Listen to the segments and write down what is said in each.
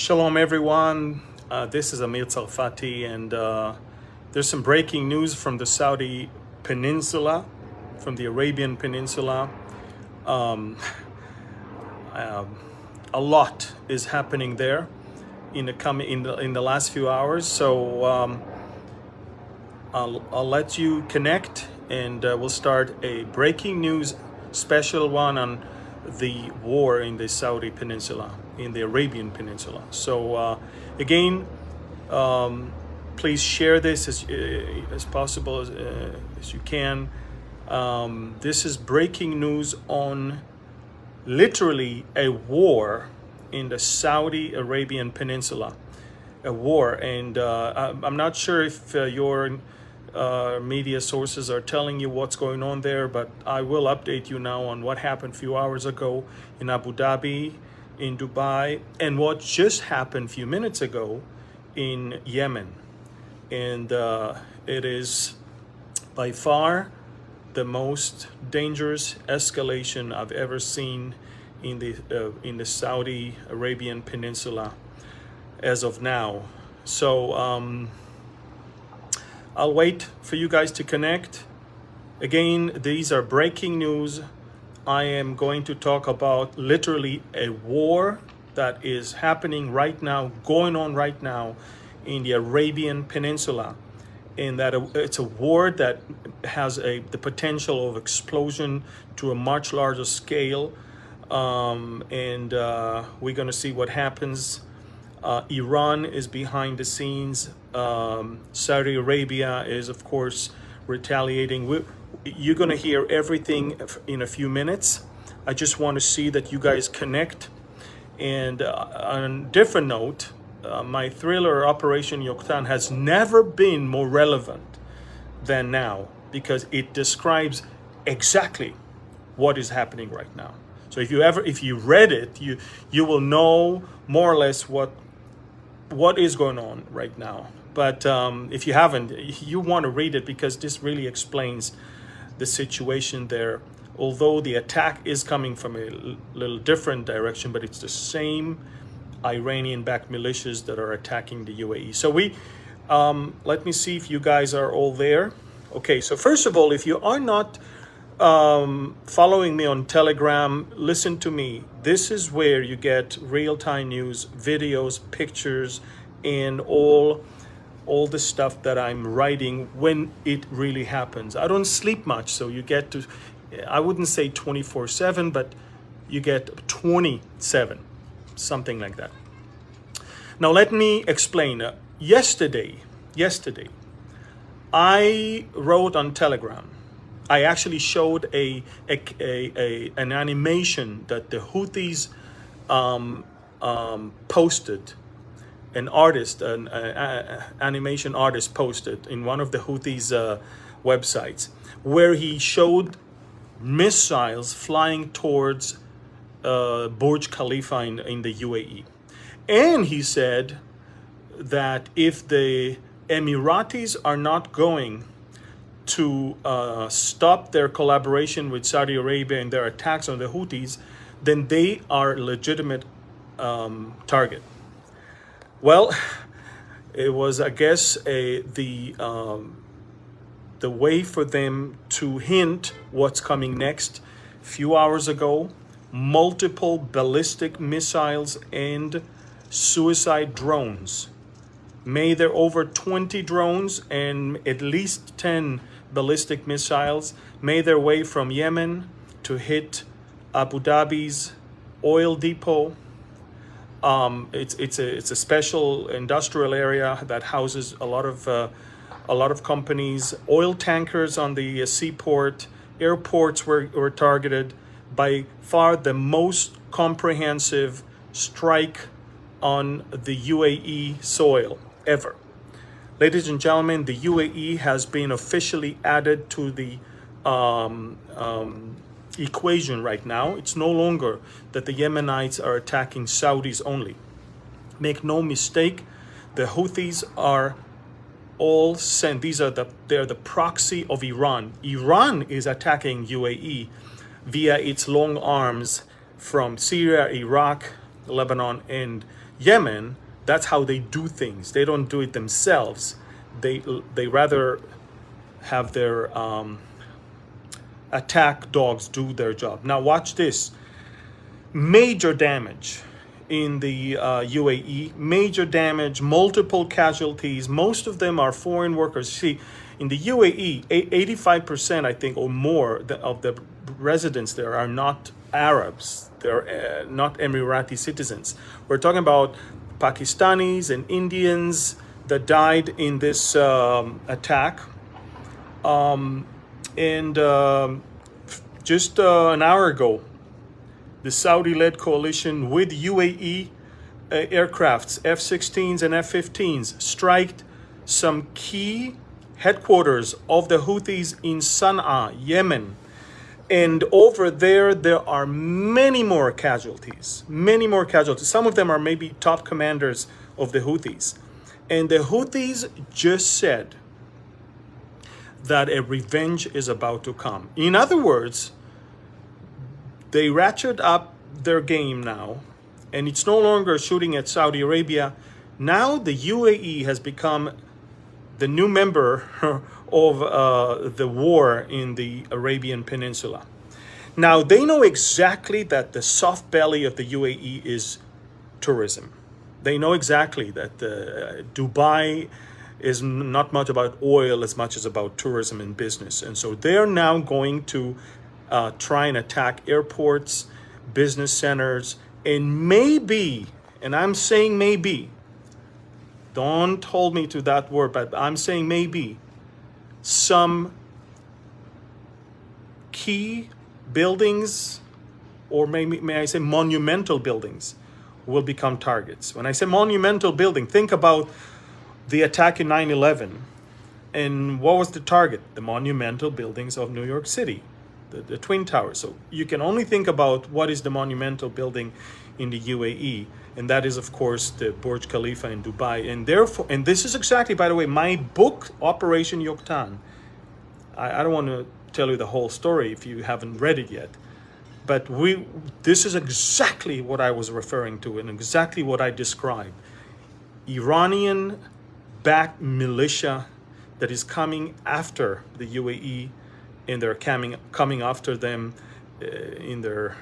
Shalom, everyone. This is Amir Tsarfati, and there's some breaking news from the Saudi Peninsula, from the Arabian Peninsula. Um, a lot is happening there in the last few hours. So I'll let you connect, and we'll start a breaking news special one on the war in the Saudi Peninsula, in the Arabian Peninsula. So again, please share this as possible as you can. This is breaking news on literally a war in the Saudi Arabian Peninsula, a war. And I'm not sure if your media sources are telling you what's going on there, but I will update you now on what happened a few hours ago in Abu Dhabi, in Dubai, and what just happened a few minutes ago in Yemen. And it is by far the most dangerous escalation I've ever seen in the Saudi Arabian Peninsula as of now. So I'll wait for you guys to connect. Again, these are breaking news. I am going to talk about literally a war that is happening right now, going on right now in the Arabian Peninsula. And that it's a war that has the potential of explosion to a much larger scale. And we're going to see what happens. Iran is behind the scenes. Saudi Arabia is, of course, retaliating. You're going to hear everything in a few minutes. I just want to see that you guys connect. And on a different note, my thriller Operation Yoktan has never been more relevant than now, because it describes exactly what is happening right now. So if you read it, you will know more or less what is going on right now. But if you haven't, you want to read it, because this really explains the situation there. Although the attack is coming from a little different direction, but it's the same Iranian-backed militias that are attacking the UAE. So let me see if you guys are all there. Okay, so first of all, if you are not following me on Telegram, listen to me. This is where you get real-time news, videos, pictures, and all the stuff that I'm writing when it really happens. I don't sleep much, so you get to, I wouldn't say 24/7, but you get 27, something like that. Now let me explain. Yesterday, I wrote on Telegram. I actually showed an animation that the Houthis posted. An animation artist posted in one of the Houthis websites, where he showed missiles flying towards Burj Khalifa in the UAE. And he said that if the Emiratis are not going to stop their collaboration with Saudi Arabia and their attacks on the Houthis, then they are a legitimate target. Well, it was, I guess, the way for them to hint what's coming next. A few hours ago, multiple ballistic missiles and suicide drones. There are over 20 drones and at least 10 ballistic missiles made their way from Yemen to hit Abu Dhabi's oil depot. It's a special industrial area that houses a lot of companies. Oil tankers on the seaport, airports were targeted. By far the most comprehensive strike on the UAE soil ever. Ladies and gentlemen, the UAE has been officially added to the equation right now. It's no longer that the Yemenites are attacking Saudis only. Make no mistake, the Houthis are all sent. They're the proxy of Iran. Iran is attacking UAE via its long arms from Syria, Iraq, Lebanon, and Yemen, that's how they do things. They don't do it themselves. They rather have their attack dogs do their job. Now watch this. Major damage in the UAE, major damage, multiple casualties. Most of them are foreign workers. See, in the UAE, 85%, I think, or more of the residents there are not Arabs. They're not Emirati citizens. We're talking about Pakistanis and Indians that died in this attack. Just an hour ago, the Saudi-led coalition with UAE aircrafts, F-16s and F-15s, striked some key headquarters of the Houthis in Sana'a, Yemen. And over there, there are many more casualties, many more casualties. Some of them are maybe top commanders of the Houthis. And the Houthis just said that a revenge is about to come. In other words, they ratchet up their game now, and it's no longer shooting at Saudi Arabia. Now the UAE has become the new member of the war in the Arabian Peninsula. Now they know exactly that the soft belly of the UAE is tourism. They know exactly that Dubai is not much about oil as much as about tourism and business. And so they're now going to try and attack airports, business centers, and maybe, and I'm saying maybe, don't hold me to that word, but I'm saying maybe, some key buildings, or maybe, may I say monumental buildings, will become targets. When I say monumental building, think about the attack in 9/11. And what was the target? The monumental buildings of New York City, the Twin Towers. So you can only think about what is the monumental building in the UAE. And that is, of course, the Burj Khalifa in Dubai. And therefore, and this is exactly, by the way, my book, Operation Yoktan. I don't want to tell you the whole story if you haven't read it yet. But this is exactly what I was referring to and exactly what I described. Iranian-backed militia that is coming after the UAE, and they're coming after them in their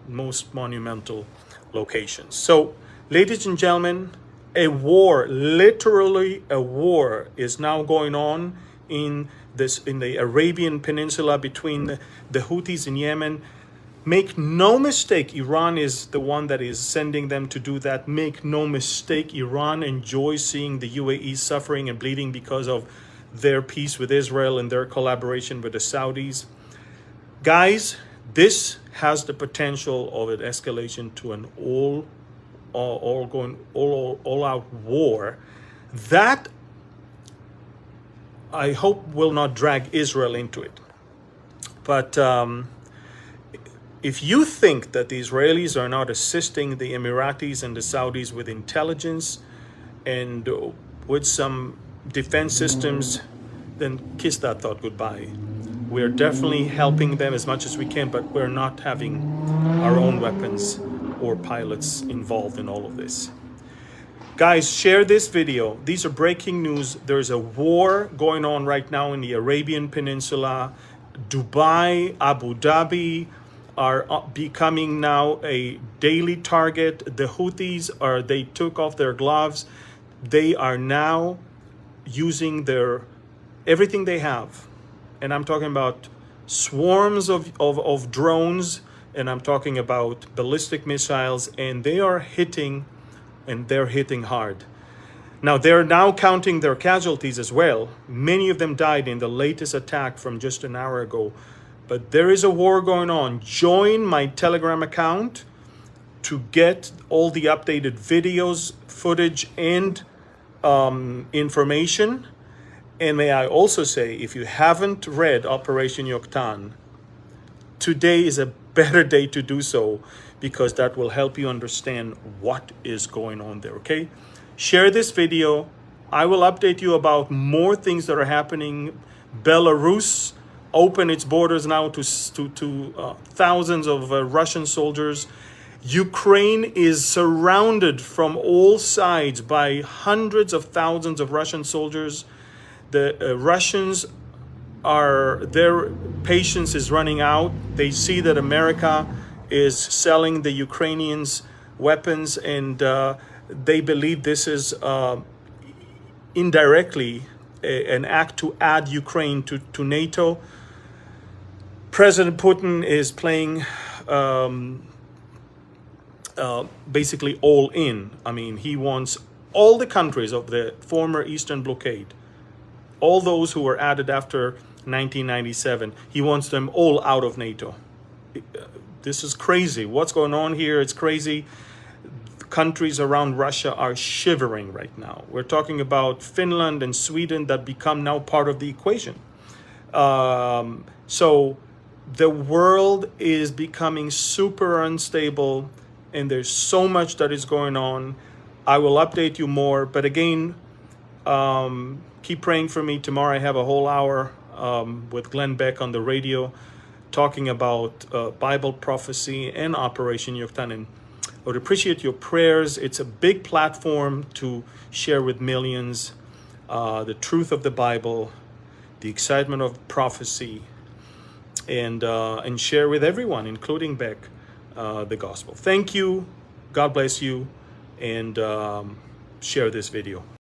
most monumental locations. So, ladies and gentlemen, a war, literally a war, is now going on in the Arabian Peninsula between the Houthis in Yemen. Make no mistake, Iran is the one that is sending them to do that. Make no mistake, Iran enjoys seeing the UAE suffering and bleeding because of their peace with Israel and their collaboration with the Saudis. Guys, this has the potential of an escalation to an all-out war that I hope will not drag Israel into it. But if you think that the Israelis are not assisting the Emiratis and the Saudis with intelligence and with some defense systems, then kiss that thought goodbye. We're definitely helping them as much as we can, but we're not having our own weapons or pilots involved in all of this. Guys, share this video. These are breaking news. There's a war going on right now in the Arabian Peninsula. Dubai, Abu Dhabi are becoming now a daily target. The Houthis they took off their gloves. They are now using everything they have. And I'm talking about swarms of drones, and I'm talking about ballistic missiles, and they are hitting, and they're hitting hard. Now, they're now counting their casualties as well. Many of them died in the latest attack from just an hour ago. But there is a war going on. Join my Telegram account to get all the updated videos, footage, and information. And may I also say, if you haven't read Operation Yoktan, today is a better day to do so, because that will help you understand what is going on there, okay? Share this video. I will update you about more things that are happening. Belarus opened its borders now to thousands of Russian soldiers. Ukraine is surrounded from all sides by hundreds of thousands of Russian soldiers. The Russians their patience is running out. They see that America is selling the Ukrainians weapons, and they believe this is indirectly an act to add Ukraine to NATO. President Putin is playing basically all in. I mean, he wants all the countries of the former Eastern blockade, all those who were added after 1997, he wants them all out of NATO. This is crazy. What's going on here? It's crazy. Countries around Russia are shivering right now. We're talking about Finland and Sweden that become now part of the equation. So the world is becoming super unstable, and there's so much that is going on. I will update you more, but again, keep praying for me. Tomorrow I have a whole hour with Glenn Beck on the radio talking about Bible prophecy and Operation Yoktanin. I would appreciate your prayers. It's a big platform to share with millions the truth of the Bible, the excitement of prophecy, and share with everyone, including Beck, the gospel. Thank you. God bless you, and share this video.